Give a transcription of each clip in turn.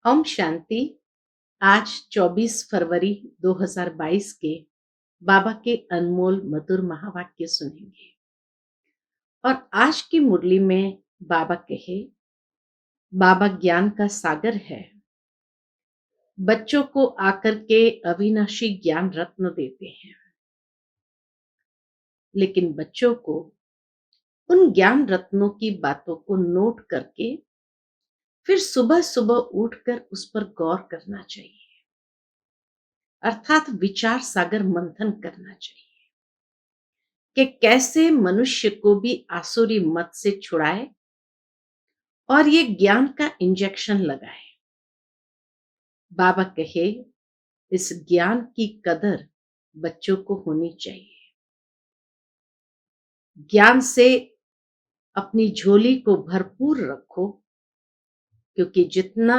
ओम शांति। आज 24 फरवरी 2022 के बाबा के अनमोल मधुर महावाक्य सुनेंगे। और आज की मुरली में बाबा कहे, बाबा ज्ञान का सागर है। बच्चों को आकर के अविनाशी ज्ञान रत्न देते हैं, लेकिन बच्चों को उन ज्ञान रत्नों की बातों को नोट करके फिर सुबह सुबह उठकर उस पर गौर करना चाहिए, अर्थात विचार सागर मंथन करना चाहिए कि कैसे मनुष्य को भी आसुरी मत से छुड़ाए और ये ज्ञान का इंजेक्शन लगाए। बाबा कहे, इस ज्ञान की कदर बच्चों को होनी चाहिए। ज्ञान से अपनी झोली को भरपूर रखो, क्योंकि जितना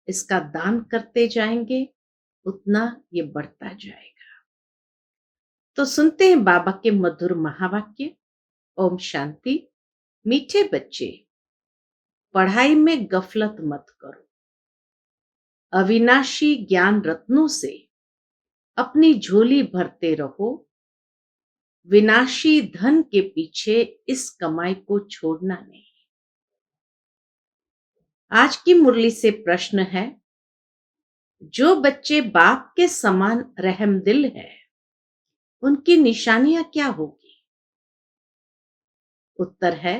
इसका दान करते जाएंगे उतना ये बढ़ता जाएगा। तो सुनते हैं बाबा के मधुर महावाक्य। ओम शांति। मीठे बच्चे, पढ़ाई में गफलत मत करो। अविनाशी ज्ञान रत्नों से अपनी झोली भरते रहो। विनाशी धन के पीछे इस कमाई को छोड़ना नहीं। आज की मुरली से प्रश्न है, जो बच्चे बाप के समान रहमदिल है, उनकी निशानियां क्या होगी? उत्तर है,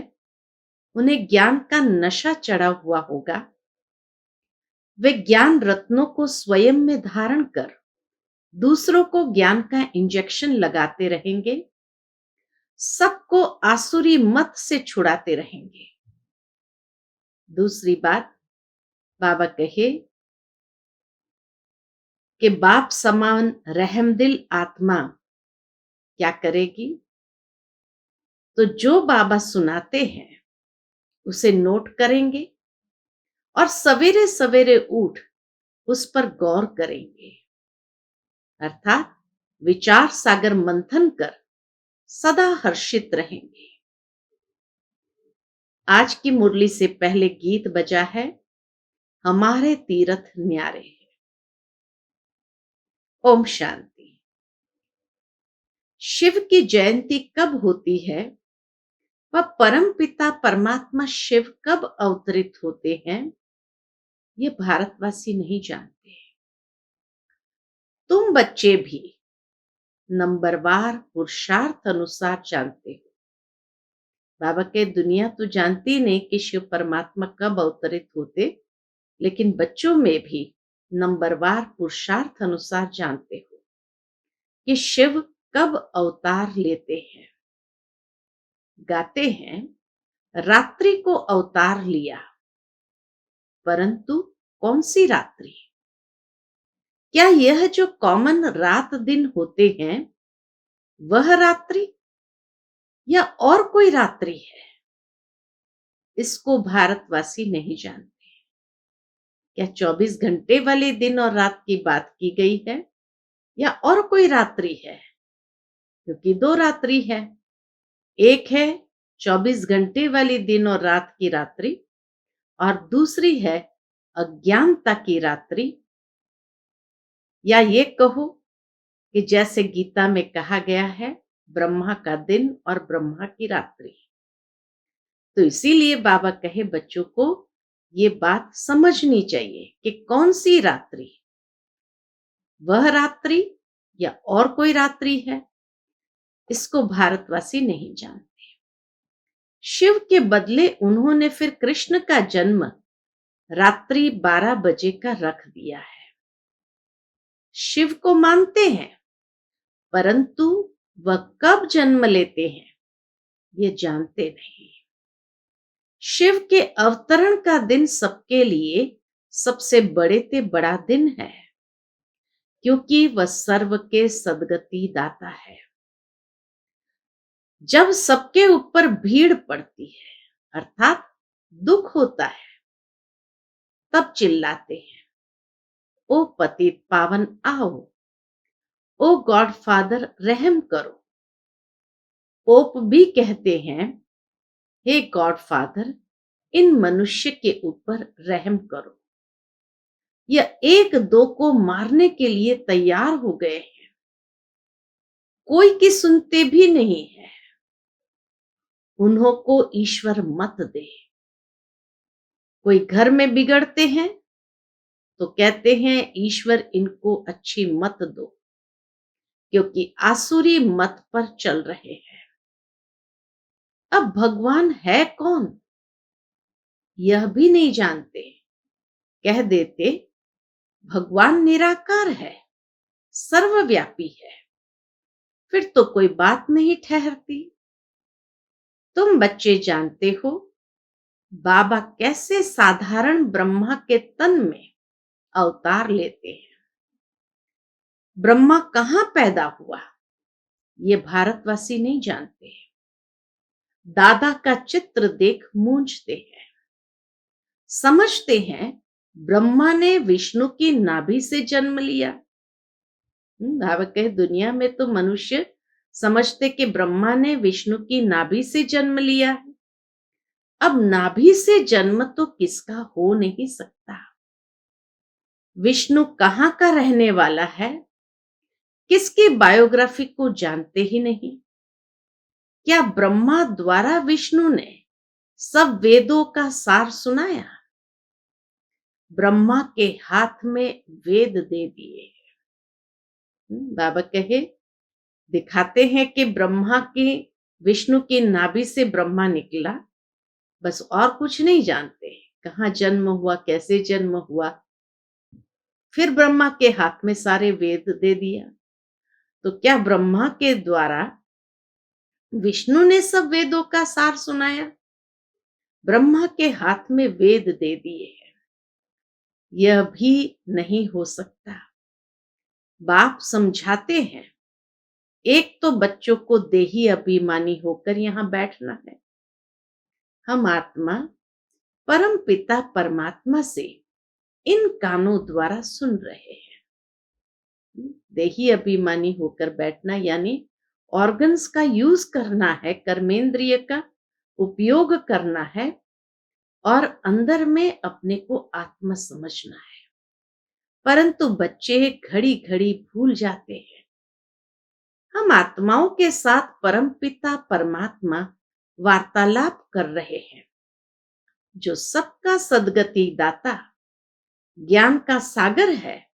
उन्हें ज्ञान का नशा चढ़ा हुआ होगा। वे ज्ञान रत्नों को स्वयं में धारण कर दूसरों को ज्ञान का इंजेक्शन लगाते रहेंगे, सबको आसुरी मत से छुड़ाते रहेंगे। दूसरी बात, बाबा कहे कि बाप समान रहमदिल आत्मा क्या करेगी? तो जो बाबा सुनाते हैं उसे नोट करेंगे और सवेरे सवेरे उठ उस पर गौर करेंगे, अर्थात विचार सागर मंथन कर सदा हर्षित रहेंगे। आज की मुरली से पहले गीत बजा है, हमारे तीरथ न्यारे हैं। ओम शांति। शिव की जयंती कब होती है, वह परम पिता परमात्मा शिव कब अवतरित होते हैं, ये भारतवासी नहीं जानते। तुम बच्चे भी नंबरवार पुरुषार्थ अनुसार जानते हो। बाबा के दुनिया तो जानती नहीं कि शिव परमात्मा कब अवतरित होते, लेकिन बच्चों में भी नंबरवार पुरुषार्थ अनुसार जानते हो कि शिव कब अवतार लेते हैं। गाते हैं, रात्रि को अवतार लिया, परंतु कौन सी रात्रि? क्या यह जो कॉमन रात दिन होते हैं वह रात्रि, या और कोई रात्रि है? इसको भारतवासी नहीं जानते। क्या 24 घंटे वाले दिन और रात की बात की गई है, या और कोई रात्रि है? क्योंकि दो रात्रि है। एक है 24 घंटे वाली दिन और रात की रात्रि, और दूसरी है अज्ञानता की रात्रि। या ये कहो कि जैसे गीता में कहा गया है, ब्रह्मा का दिन और ब्रह्मा की रात्रि। तो इसीलिए बाबा कहे बच्चों को ये बात समझनी चाहिए कि कौन सी रात्रि, वह रात्रि या और कोई रात्रि है, इसको भारतवासी नहीं जानते। शिव के बदले उन्होंने फिर कृष्ण का जन्म रात्रि 12 बजे का रख दिया है। शिव को मानते हैं, परंतु वह कब जन्म लेते हैं ये जानते नहीं। शिव के अवतरण का दिन सबके लिए सबसे बड़े ते बड़ा दिन है, क्योंकि वह सर्व के सदगति दाता है। जब सबके ऊपर भीड़ पड़ती है, अर्थात दुख होता है, तब चिल्लाते हैं, ओ पतित पावन आओ, ओ गॉड फादर रहम करो। पोप भी कहते हैं, हे गॉड फादर इन मनुष्य के ऊपर रहम करो। यह एक दो को मारने के लिए तैयार हो गए हैं, कोई की सुनते भी नहीं है। उन्हों को ईश्वर मत दे। कोई घर में बिगड़ते हैं तो कहते हैं ईश्वर इनको अच्छी मत दो, क्योंकि आसुरी मत पर चल रहे हैं। अब भगवान है कौन यह भी नहीं जानते, कह देते भगवान निराकार है, सर्वव्यापी है। फिर तो कोई बात नहीं ठहरती। तुम बच्चे जानते हो बाबा कैसे साधारण ब्रह्मा के तन में अवतार लेते हैं। ब्रह्मा कहां पैदा हुआ ये भारतवासी नहीं जानते। दादा का चित्र देख मूंझते हैं, समझते हैं ब्रह्मा ने विष्णु की नाभि से जन्म लिया। बाबा कहे दुनिया में तो मनुष्य समझते कि ब्रह्मा ने विष्णु की नाभि से जन्म लिया है। अब नाभि से जन्म तो किसका हो नहीं सकता। विष्णु कहां का रहने वाला है, किसकी बायोग्राफी को जानते ही नहीं। क्या ब्रह्मा द्वारा विष्णु ने सब वेदों का सार सुनाया। ब्रह्मा के हाथ में वेद दे दिए। बाबा कहे दिखाते हैं कि ब्रह्मा की विष्णु की नाभि से ब्रह्मा निकला, बस और कुछ नहीं जानते। कहाँ जन्म हुआ, कैसे जन्म हुआ। फिर ब्रह्मा के हाथ में सारे वेद दे दिया। तो क्या ब्रह्मा के द्वारा विष्णु ने सब वेदों का सार सुनाया। ब्रह्मा के हाथ में वेद दे दिए हैं, यह भी नहीं हो सकता। बाप समझाते हैं एक तो बच्चों को देही अभिमानी होकर यहां बैठना है। हम आत्मा परम पिता परमात्मा से इन कानों द्वारा सुन रहे हैं। देही अभिमानी होकर बैठना यानी ऑर्गन्स का यूज करना है, कर्मेंद्रिय का उपयोग करना है और अंदर में अपने को आत्मा समझना है। परंतु बच्चे घड़ी घड़ी भूल जाते हैं। हम आत्माओं के साथ परम पिता परमात्मा वार्तालाप कर रहे हैं, जो सबका सदगति दाता ज्ञान का सागर है।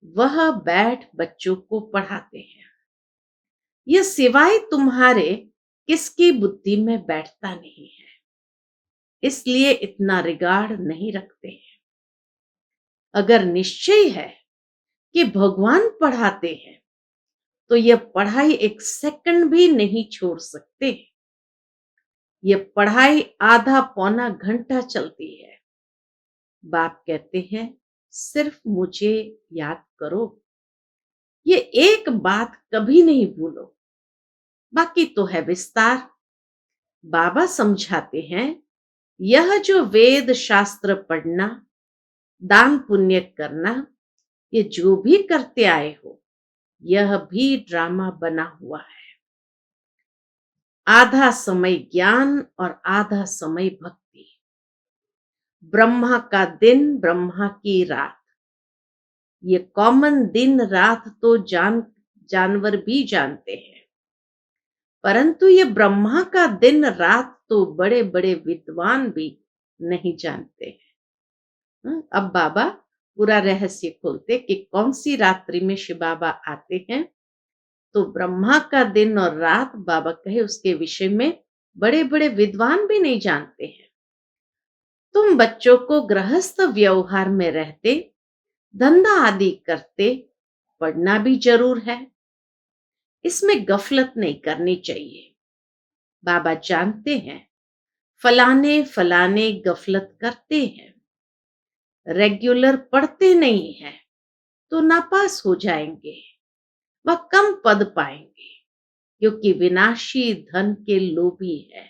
वह बैठ बच्चों को पढ़ाते हैं। यह सिवाय तुम्हारे किसकी बुद्धि में बैठता नहीं है, इसलिए इतना रिगार्ड नहीं रखते हैं। अगर निश्चय है कि भगवान पढ़ाते हैं तो यह पढ़ाई एक सेकंड भी नहीं छोड़ सकते। यह पढ़ाई आधा पौना घंटा चलती है। बाप कहते हैं सिर्फ मुझे याद करो, ये एक बात कभी नहीं भूलो, बाकी तो है विस्तार। बाबा समझाते हैं यह जो वेद शास्त्र पढ़ना, दान पुण्य करना, ये जो भी करते आए हो यह भी ड्रामा बना हुआ है। आधा समय ज्ञान और आधा समय भक्ति। ब्रह्मा का दिन, ब्रह्मा की रात, ये कॉमन दिन रात तो जानवर भी जानते हैं, परंतु ये ब्रह्मा का दिन रात तो बड़े बड़े विद्वान भी नहीं जानते हैं। अब बाबा पूरा रहस्य खोलते कि कौन सी रात्रि में शिव बाबा आते हैं। तो ब्रह्मा का दिन और रात बाबा कहे उसके विषय में बड़े बड़े विद्वान भी नहीं जानते हैं। तुम बच्चों को गृहस्थ व्यवहार में रहते, धंधा आदि करते पढ़ना भी जरूर है, इसमें गफलत नहीं करनी चाहिए। बाबा जानते हैं फलाने फलाने गफलत करते हैं, रेगुलर पढ़ते नहीं हैं तो नापास हो जाएंगे, वह कम पद पाएंगे, क्योंकि विनाशी धन के लोभी है।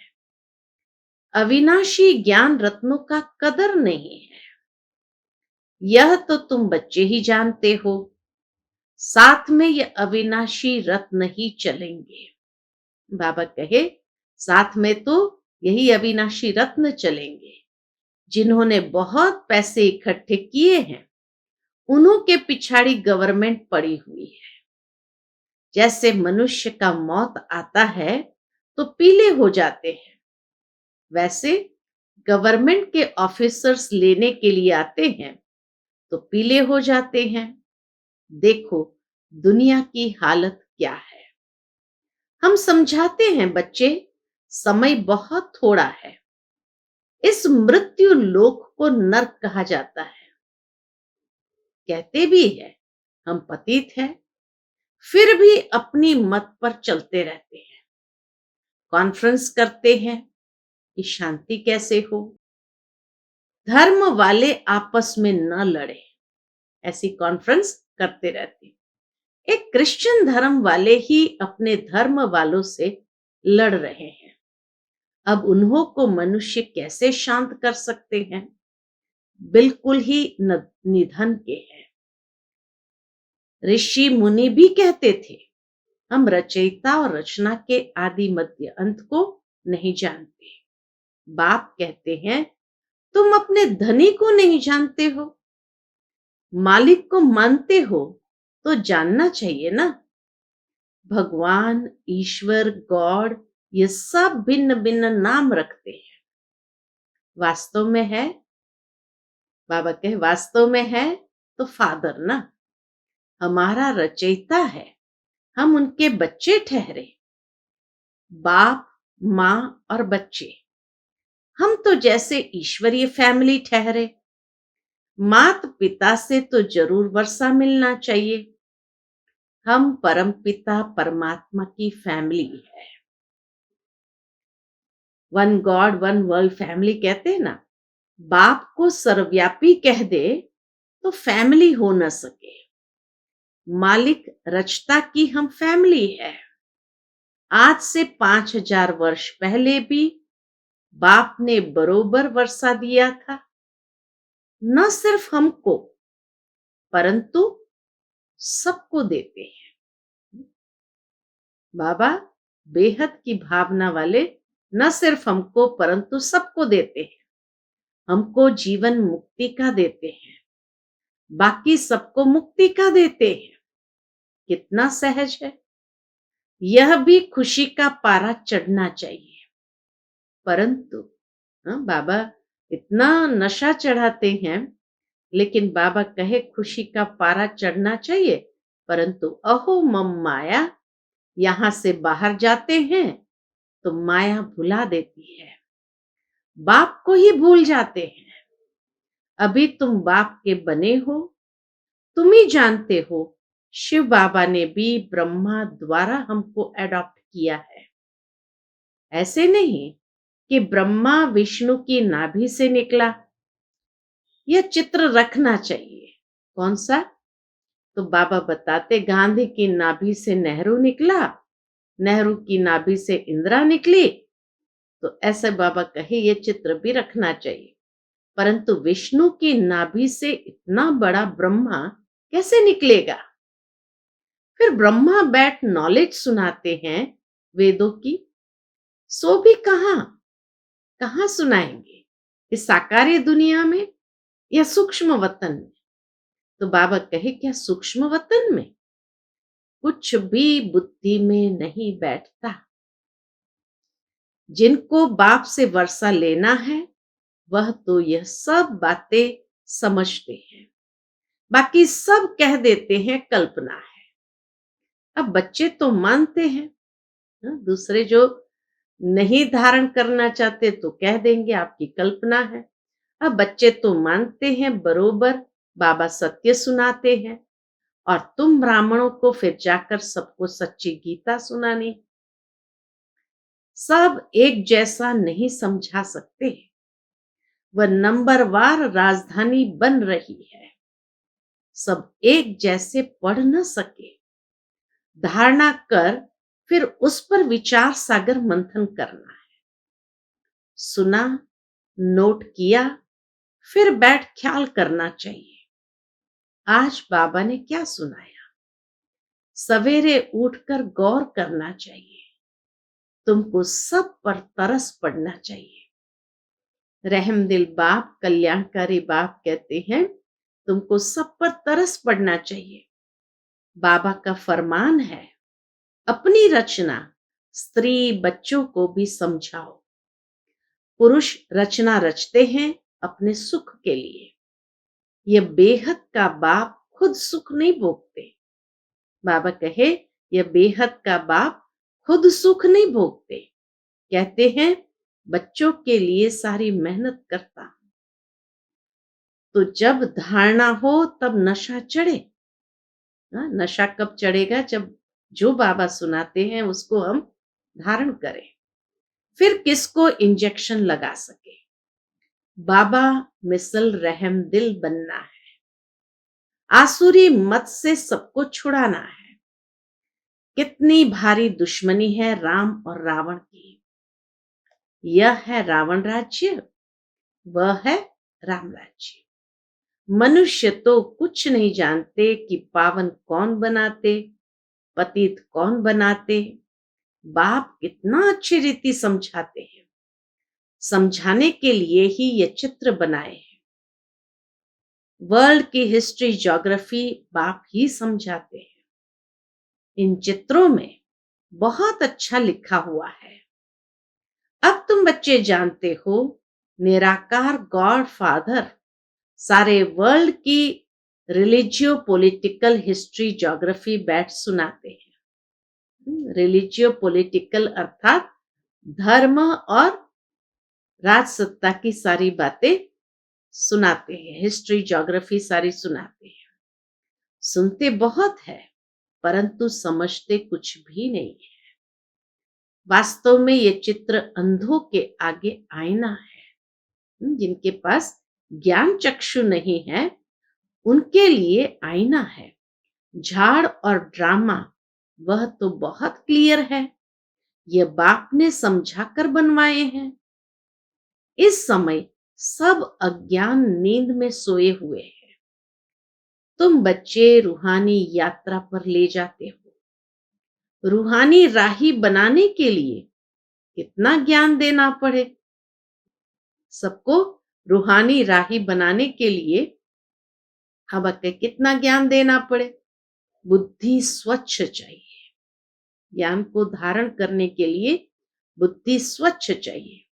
अविनाशी ज्ञान रत्नों का कदर नहीं है, यह तो तुम बच्चे ही जानते हो। साथ में ये अविनाशी रत्न ही चलेंगे। बाबा कहे साथ में तो यही अविनाशी रत्न चलेंगे। जिन्होंने बहुत पैसे इकट्ठे किए हैं उन्हों के पिछाड़ी गवर्नमेंट पड़ी हुई है। जैसे मनुष्य का मौत आता है तो पीले हो जाते हैं, वैसे गवर्नमेंट के ऑफिसर्स लेने के लिए आते हैं तो पीले हो जाते हैं। देखो दुनिया की हालत क्या है। हम समझाते हैं बच्चे, समय बहुत थोड़ा है। इस मृत्यु लोक को नर्क कहा जाता है। कहते भी है हम पतित हैं, फिर भी अपनी मत पर चलते रहते हैं। कॉन्फ्रेंस करते हैं कि शांति कैसे हो, धर्म वाले आपस में न लड़े, ऐसी कॉन्फ्रेंस करते रहते हैं। एक क्रिश्चियन धर्म वाले ही अपने धर्म वालों से लड़ रहे हैं। अब उन्हों को मनुष्य कैसे शांत कर सकते हैं? बिल्कुल ही निधन के हैं। ऋषि मुनि भी कहते थे हम रचयिता और रचना के आदि मध्य अंत को नहीं जानते। बाप कहते हैं तुम अपने धनी को नहीं जानते हो, मालिक को मानते हो तो जानना चाहिए ना। भगवान, ईश्वर, गॉड, ये सब भिन्न भिन्न नाम रखते हैं। वास्तव में है, बाबा कहे वास्तव में है तो फादर ना, हमारा रचयिता है, हम उनके बच्चे ठहरे। बाप, माँ और बच्चे, हम तो जैसे ईश्वरीय फैमिली ठहरे। मात पिता से तो जरूर वर्षा मिलना चाहिए। हम परम पिता परमात्मा की फैमिली है। One God one world family कहते हैं ना। बाप को सर्वव्यापी कह दे तो फैमिली हो न सके। मालिक रचता की हम फैमिली है। आज से 5000 वर्ष पहले भी बाप ने बरोबर वर्षा दिया था, न सिर्फ हमको परंतु सबको देते हैं। बाबा बेहद की भावना वाले न सिर्फ हमको परंतु सबको देते हैं। हमको जीवन मुक्ति का देते हैं, बाकी सबको मुक्ति का देते हैं। कितना सहज है। यह भी खुशी का पारा चढ़ना चाहिए। परंतु बाबा इतना नशा चढ़ाते हैं, लेकिन बाबा कहे खुशी का पारा चढ़ना चाहिए, परंतु अहो मम माया, यहां से बाहर जाते हैं तो माया भुला देती है, बाप को ही भूल जाते हैं। अभी तुम बाप के बने हो, तुम ही जानते हो शिव बाबा ने भी ब्रह्मा द्वारा हमको एडॉप्ट किया है। ऐसे नहीं कि ब्रह्मा विष्णु की नाभि से निकला। यह चित्र रखना चाहिए। कौन सा? तो बाबा बताते गांधी की नाभि से नेहरू निकला, नेहरू की नाभि से इंदिरा निकली। तो ऐसे बाबा कहे ये चित्र भी रखना चाहिए। परंतु विष्णु की नाभि से इतना बड़ा ब्रह्मा कैसे निकलेगा? फिर ब्रह्मा बैठ नॉलेज सुनाते हैं वेदों की, सो भी कहां सुनाएंगे? इस साकार्य दुनिया में या सूक्ष्म वतन में? तो बाबा कहे क्या सूक्ष्म वतन में कुछ भी बुद्धि में नहीं बैठता। जिनको बाप से वर्षा लेना है वह तो यह सब बातें समझते हैं, बाकी सब कह देते हैं कल्पना है। अब बच्चे तो मानते हैं, दूसरे जो नहीं धारण करना चाहते तो कह देंगे आपकी कल्पना है। अब बच्चे तो मानते हैं बरोबर, बाबा सत्य सुनाते हैं, और तुम ब्राह्मणों को फिर जाकर सबको सच्ची गीता सुनानी। सब एक जैसा नहीं समझा सकते। वह नंबरवार राजधानी बन रही है, सब एक जैसे पढ़ न सके। धारणा कर फिर उस पर विचार सागर मंथन करना है। सुना, नोट किया, फिर बैठ ख्याल करना चाहिए। आज बाबा ने क्या सुनाया? सवेरे उठकर गौर करना चाहिए। तुमको सब पर तरस पड़ना चाहिए। रहमदिल बाप, कल्याणकारी बाप कहते हैं तुमको सब पर तरस पड़ना चाहिए। बाबा का फरमान है, अपनी रचना स्त्री बच्चों को भी समझाओ। पुरुष रचना रचते हैं अपने सुख के लिए। यह बेहद का बाप खुद सुख नहीं भोगते। बाबा कहे, यह बेहद का बाप खुद सुख नहीं भोगते। कहते हैं, बच्चों के लिए सारी मेहनत करता हूं। तो जब धारणा हो तब नशा चढ़े। नशा कब चढ़ेगा? जब जो बाबा सुनाते हैं उसको हम धारण करें। फिर किसको इंजेक्शन लगा सके। बाबा मिसल रहम दिल बनना है। आसुरी मत से सबको छुड़ाना है। कितनी भारी दुश्मनी है राम और रावण की। यह है रावण राज्य, वह है राम राज्य। मनुष्य तो कुछ नहीं जानते कि पावन कौन बनाते, पतित कौन बनाते। बाप कितना अच्छी रीति समझाते हैं। समझाने के लिए ही ये चित्र बनाए हैं। वर्ल्ड की हिस्ट्री ज्योग्राफी बाप ही समझाते हैं। इन चित्रों में बहुत अच्छा लिखा हुआ है। अब तुम बच्चे जानते हो, निराकार गॉड फादर सारे वर्ल्ड की रिलीजियो पॉलिटिकल हिस्ट्री ज्योग्राफी बैठ सुनाते हैं। रिलीजियो पॉलिटिकल अर्थात धर्म और राजसत्ता की सारी बातें सुनाते हैं। हिस्ट्री ज्योग्राफी सारी सुनाते हैं। सुनते बहुत है परंतु समझते कुछ भी नहीं है। वास्तव में ये चित्र अंधों के आगे आईना है। जिनके पास ज्ञान चक्षु नहीं है उनके लिए आईना है। झाड़ और ड्रामा वह तो बहुत क्लियर है। यह बाप ने समझाकर बनवाए हैं। इस समय सब अज्ञान नींद में सोए हुए हैं। तुम बच्चे रूहानी यात्रा पर ले जाते हो। रूहानी राही बनाने के लिए कितना ज्ञान देना पड़े। सबको रूहानी राही बनाने के लिए अब कितना ज्ञान देना पड़े। बुद्धि स्वच्छ चाहिए। ज्ञान को धारण करने के लिए बुद्धि स्वच्छ चाहिए।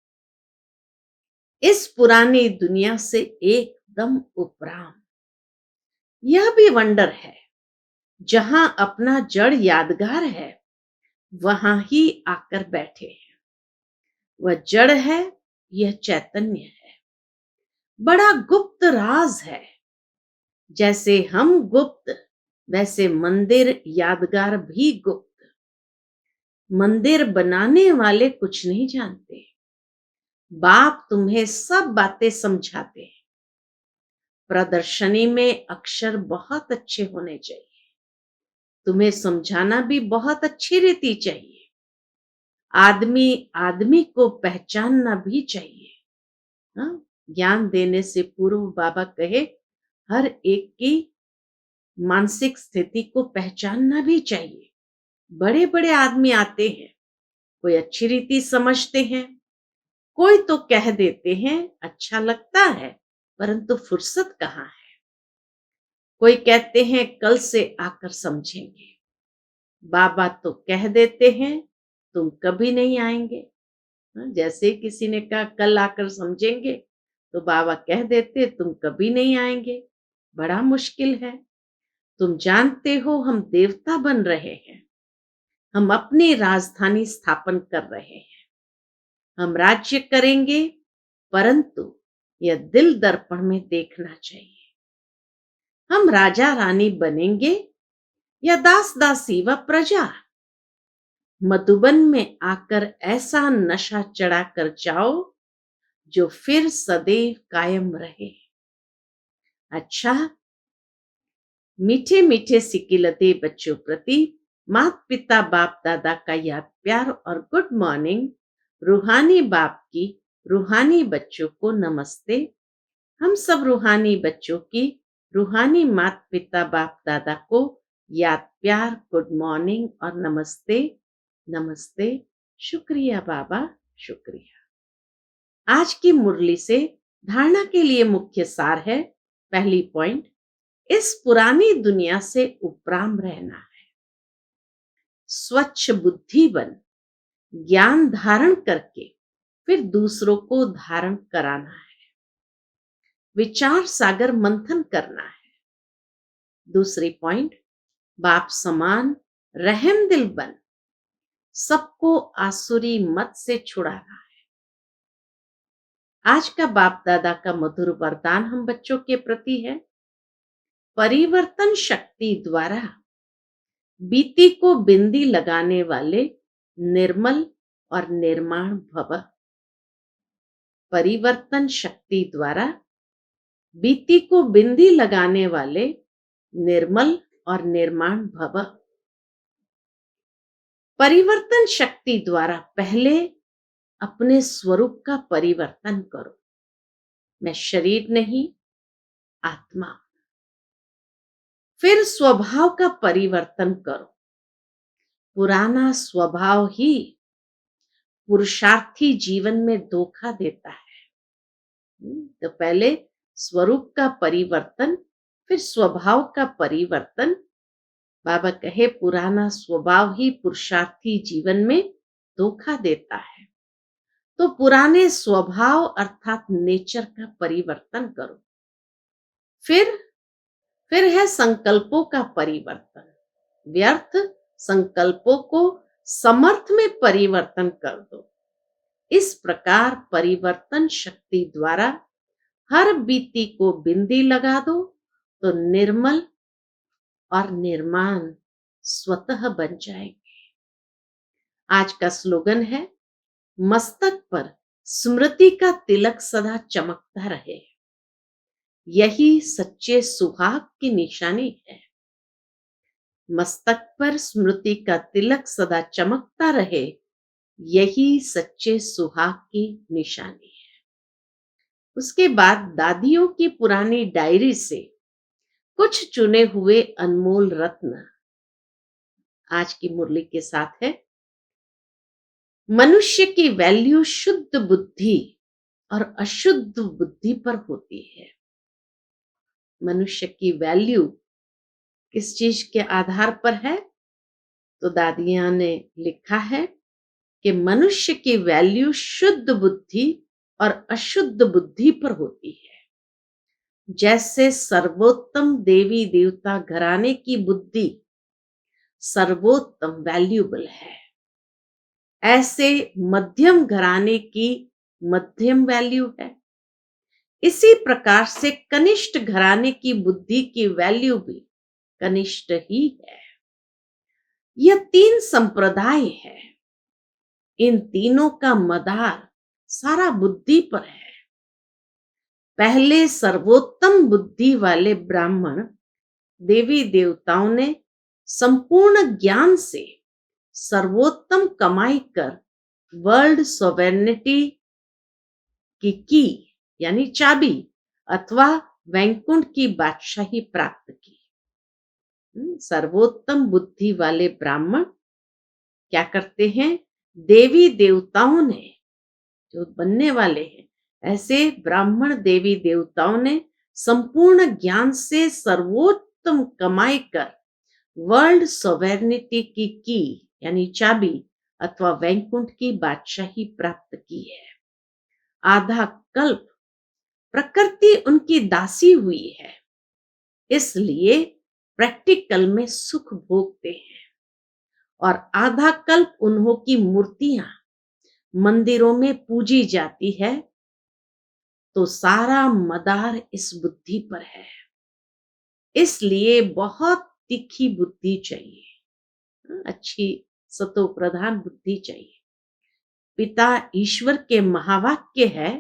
इस पुरानी दुनिया से एकदम उपराम। यह भी वंडर है। जहां अपना जड़ यादगार है वहां ही आकर बैठे हैं। वह जड़ है, यह चैतन्य है। बड़ा गुप्त राज है। जैसे हम गुप्त वैसे मंदिर यादगार भी गुप्त। मंदिर बनाने वाले कुछ नहीं जानते। बाप तुम्हें सब बातें समझाते हैं। प्रदर्शनी में अक्षर बहुत अच्छे होने चाहिए। तुम्हें समझाना भी बहुत अच्छी रीति चाहिए। आदमी आदमी को पहचानना भी चाहिए। हाँ? ज्ञान देने से पूर्व बाबा कहे, हर एक की मानसिक स्थिति को पहचानना भी चाहिए। बड़े बड़े आदमी आते हैं, कोई अच्छी रीति समझते हैं, कोई तो कह देते हैं अच्छा लगता है परंतु फुर्सत कहाँ है। कोई कहते हैं कल से आकर समझेंगे। बाबा तो कह देते हैं तुम कभी नहीं आएंगे। जैसे किसी ने कहा कल आकर समझेंगे तो बाबा कह देते तुम कभी नहीं आएंगे। बड़ा मुश्किल है। तुम जानते हो हम देवता बन रहे हैं। हम अपनी राजधानी स्थापन कर रहे हैं। हम राज्य करेंगे परंतु यह दिल दर्पण में देखना चाहिए। हम राजा रानी बनेंगे या दास दासी व प्रजा। मधुबन में आकर ऐसा नशा चढ़ा कर जाओ जो फिर सदैव कायम रहे। अच्छा, मीठे मीठे सिकिलते बच्चों प्रति माता पिता बाप दादा का याद प्यार और गुड मॉर्निंग। रूहानी बाप की रूहानी बच्चों को नमस्ते। हम सब रूहानी बच्चों की रूहानी माता पिता बाप दादा को याद प्यार गुड मॉर्निंग और नमस्ते नमस्ते। शुक्रिया बाबा, शुक्रिया। आज की मुरली से धारणा के लिए मुख्य सार है। पहली पॉइंट, इस पुरानी दुनिया से उपराम रहना है। स्वच्छ बुद्धि बन ज्ञान धारण करके फिर दूसरों को धारण कराना है। विचार सागर मंथन करना है। दूसरी पॉइंट, बाप समान रहम दिल बन सबको आसुरी मत से छुड़ाना है। आज का बाप दादा का मधुर वरदान हम बच्चों के प्रति है, परिवर्तन शक्ति द्वारा बीती को बिंदी लगाने वाले निर्मल और निर्माण भव। परिवर्तन शक्ति द्वारा बीती को बिंदी लगाने वाले निर्मल और निर्माण भव। परिवर्तन शक्ति द्वारा पहले अपने स्वरूप का परिवर्तन करो। मैं शरीर नहीं, आत्मा। फिर स्वभाव का परिवर्तन करो। पुराना स्वभाव ही पुरुषार्थी जीवन में धोखा देता है। तो पहले स्वरूप का परिवर्तन, फिर स्वभाव का परिवर्तन। बाबा कहे पुराना स्वभाव ही पुरुषार्थी जीवन में धोखा देता है। तो पुराने स्वभाव अर्थात नेचर का परिवर्तन करो। फिर है संकल्पों का परिवर्तन। व्यर्थ संकल्पों को समर्थ में परिवर्तन कर दो। इस प्रकार परिवर्तन शक्ति द्वारा हर बीती को बिंदी लगा दो तो निर्मल और निर्माण स्वतः बन जाएंगे। आज का स्लोगन है, मस्तक पर स्मृति का तिलक सदा चमकता रहे, यही सच्चे सुहाग की निशानी है। मस्तक पर स्मृति का तिलक सदा चमकता रहे, यही सच्चे सुहाग की निशानी है। उसके बाद दादियों की पुरानी डायरी से कुछ चुने हुए अनमोल रत्न आज की मुरली के साथ है। मनुष्य की वैल्यू शुद्ध बुद्धि और अशुद्ध बुद्धि पर होती है। मनुष्य की वैल्यू किस चीज के आधार पर है? तो दादियां ने लिखा है कि मनुष्य की वैल्यू शुद्ध बुद्धि और अशुद्ध बुद्धि पर होती है। जैसे सर्वोत्तम देवी देवता घराने की बुद्धि सर्वोत्तम वैल्यूबल है, ऐसे मध्यम घराने की मध्यम वैल्यू है। इसी प्रकार से कनिष्ठ घराने की बुद्धि की वैल्यू भी कनिष्ठ ही है। यह तीन संप्रदाय है। इन तीनों का मदार सारा बुद्धि पर है। पहले सर्वोत्तम बुद्धि वाले ब्राह्मण देवी देवताओं ने संपूर्ण ज्ञान से सर्वोत्तम कमाई कर वर्ल्ड सोवेरेनिटी की यानी चाबी अथवा वैकुंठ की बादशाही प्राप्त की। सर्वोत्तम बुद्धि वाले ब्राह्मण क्या करते हैं? देवी देवताओं ने जो बनने वाले हैं, ऐसे ब्राह्मण देवी देवताओं ने संपूर्ण ज्ञान से सर्वोत्तम कमाई कर वर्ल्ड सोवेरेनिटी की यानी चाबी अथवा वैकुंठ की बादशाही प्राप्त की है। आधा कल्प प्रकृति उनकी दासी हुई है, इसलिए प्रैक्टिकल में सुख भोगते हैं। और आधा कल्प उन्हों की मूर्तियां मंदिरों में पूजी जाती है। तो सारा मदार इस बुद्धि पर है, इसलिए बहुत तीखी बुद्धि चाहिए, अच्छी सतो प्रधान बुद्धि चाहिए। पिता ईश्वर के महावाक्य है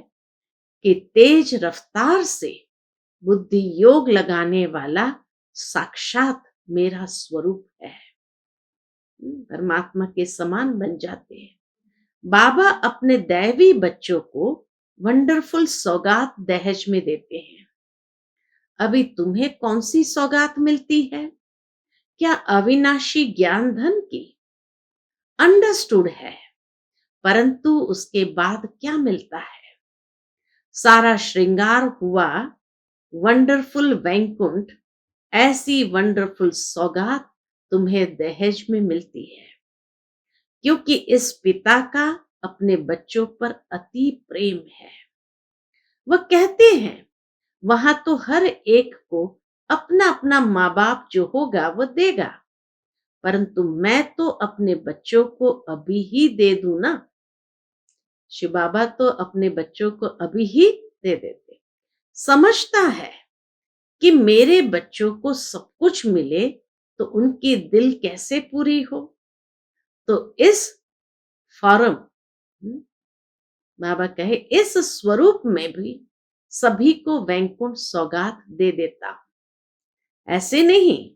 कि तेज रफ्तार से बुद्धि योग लगाने वाला साक्षात मेरा स्वरूप है। परमात्मा के समान बन जाते हैं। बाबा अपने दैवी बच्चों को वंडरफुल सौगात दहेज में देते हैं। अभी तुम्हें कौन सी सौगात मिलती है? क्या अविनाशी ज्ञान धन की? अंडरस्टूड है, परंतु उसके बाद क्या मिलता है? सारा श्रृंगार हुआ वंडरफुल वैकुंठ ऐसी वंडरफुल सौगात तुम्हें दहेज में मिलती है, क्योंकि इस पिता का अपने बच्चों पर अति प्रेम है। वह कहते हैं वहां तो हर एक को अपना अपना माँ बाप जो होगा वो देगा, परंतु मैं तो अपने बच्चों को अभी ही दे दूं ना। शिव बाबा तो अपने बच्चों को अभी ही दे देते। समझता है कि मेरे बच्चों को सब कुछ मिले तो उनकी दिल कैसे पूरी हो। तो इस फॉर्म, बाबा कहे, इस स्वरूप में भी सभी को वैकुंठ सौगात दे देता हूं। ऐसे नहीं,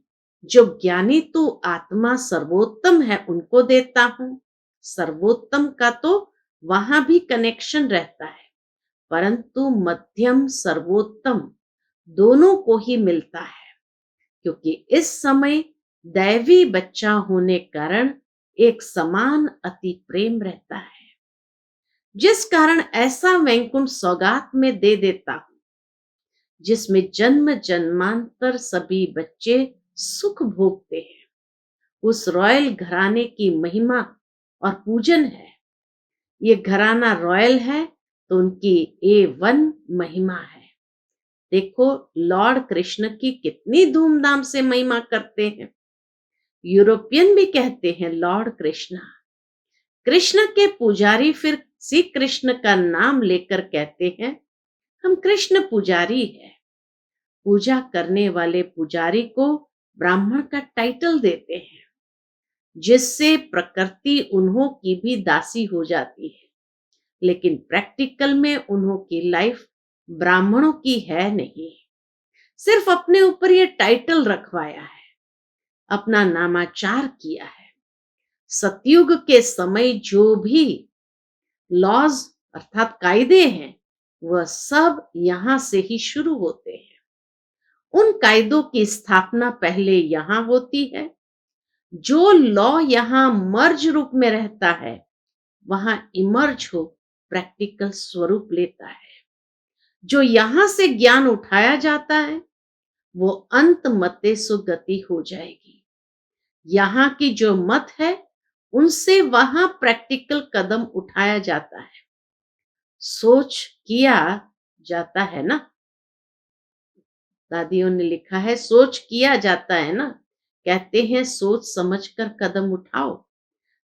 जो ज्ञानी तो आत्मा सर्वोत्तम है उनको देता हूं। सर्वोत्तम का तो वहां भी कनेक्शन रहता है, परंतु मध्यम सर्वोत्तम दोनों को ही मिलता है, क्योंकि इस समय दैवी बच्चा होने कारण एक समान अति प्रेम रहता है, जिस कारण ऐसा वैकुंठ सौगात में दे देता हूं जिसमें जन्म जन्मांतर सभी बच्चे सुख भोगते हैं। उस रॉयल घराने की महिमा और पूजन है। ये घराना रॉयल है तो उनकी A1 महिमा है। देखो लॉर्ड कृष्ण की कितनी धूमधाम से महिमा करते हैं। यूरोपियन भी कहते हैं लॉर्ड कृष्णा। कृष्ण के पुजारी फिर श्री कृष्ण का नाम लेकर कहते हैं हम कृष्ण पुजारी हैं। पूजा करने वाले पुजारी को ब्राह्मण का टाइटल देते हैं, जिससे प्रकृति उन्हों की भी दासी हो जाती है, लेकिन प्रैक्टिकल में उन्हों की लाइफ ब्राह्मणों की है नहीं। सिर्फ अपने ऊपर ये टाइटल रखवाया है, अपना नामाचार किया है। सतयुग के समय जो भी लॉज अर्थात कायदे हैं वह सब यहां से ही शुरू होते हैं। उन कायदों की स्थापना पहले यहां होती है। जो लॉ यहां मर्ज रूप में रहता है वहां इमर्ज हो प्रैक्टिकल स्वरूप लेता है। जो यहां से ज्ञान उठाया जाता है वो अंत मते सुगति हो जाएगी। यहां की जो मत है उनसे वहां प्रैक्टिकल कदम उठाया जाता है। सोच किया जाता है ना, दादियों ने लिखा है सोच किया जाता है ना। कहते हैं सोच समझकर कदम उठाओ।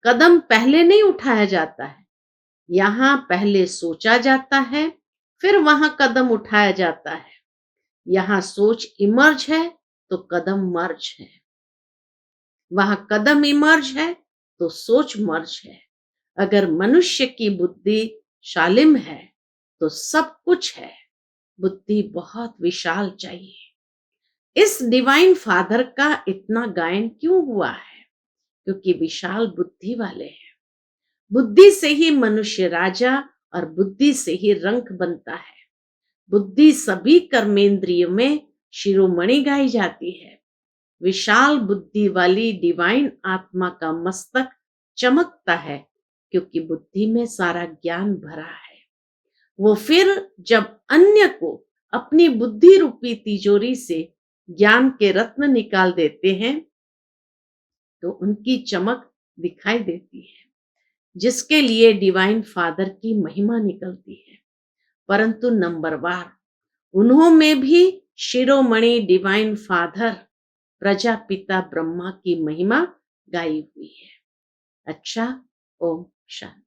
कदम पहले नहीं उठाया जाता है, यहां पहले सोचा जाता है फिर वहां कदम उठाया जाता है। यहां सोच इमर्ज है तो कदम मर्ज है, वहां कदम इमर्ज है तो सोच मर्ज है। अगर मनुष्य की बुद्धि शालिम है तो सब कुछ है। बुद्धि बहुत विशाल चाहिए। इस डिवाइन फादर का इतना गायन क्यों हुआ है? क्योंकि विशाल बुद्धि वाले हैं। बुद्धि से ही मनुष्य राजा और बुद्धि से ही रंक बनता है। बुद्धि सभी कर्मेंद्रियों में शिरोमणि गाई जाती है। विशाल बुद्धि वाली डिवाइन आत्मा का मस्तक चमकता है, क्योंकि बुद्धि में सारा ज्ञान भरा है। वो फिर जब अन्य को अपनी बुद्धि रूपी तिजोरी से ज्ञान के रत्न निकाल देते हैं तो उनकी चमक दिखाई देती है, जिसके लिए डिवाइन फादर की महिमा निकलती है। परंतु नंबरवार उन्हों में भी शिरोमणि डिवाइन फादर प्रजापिता ब्रह्मा की महिमा गाई हुई है। अच्छा, ओम शांति।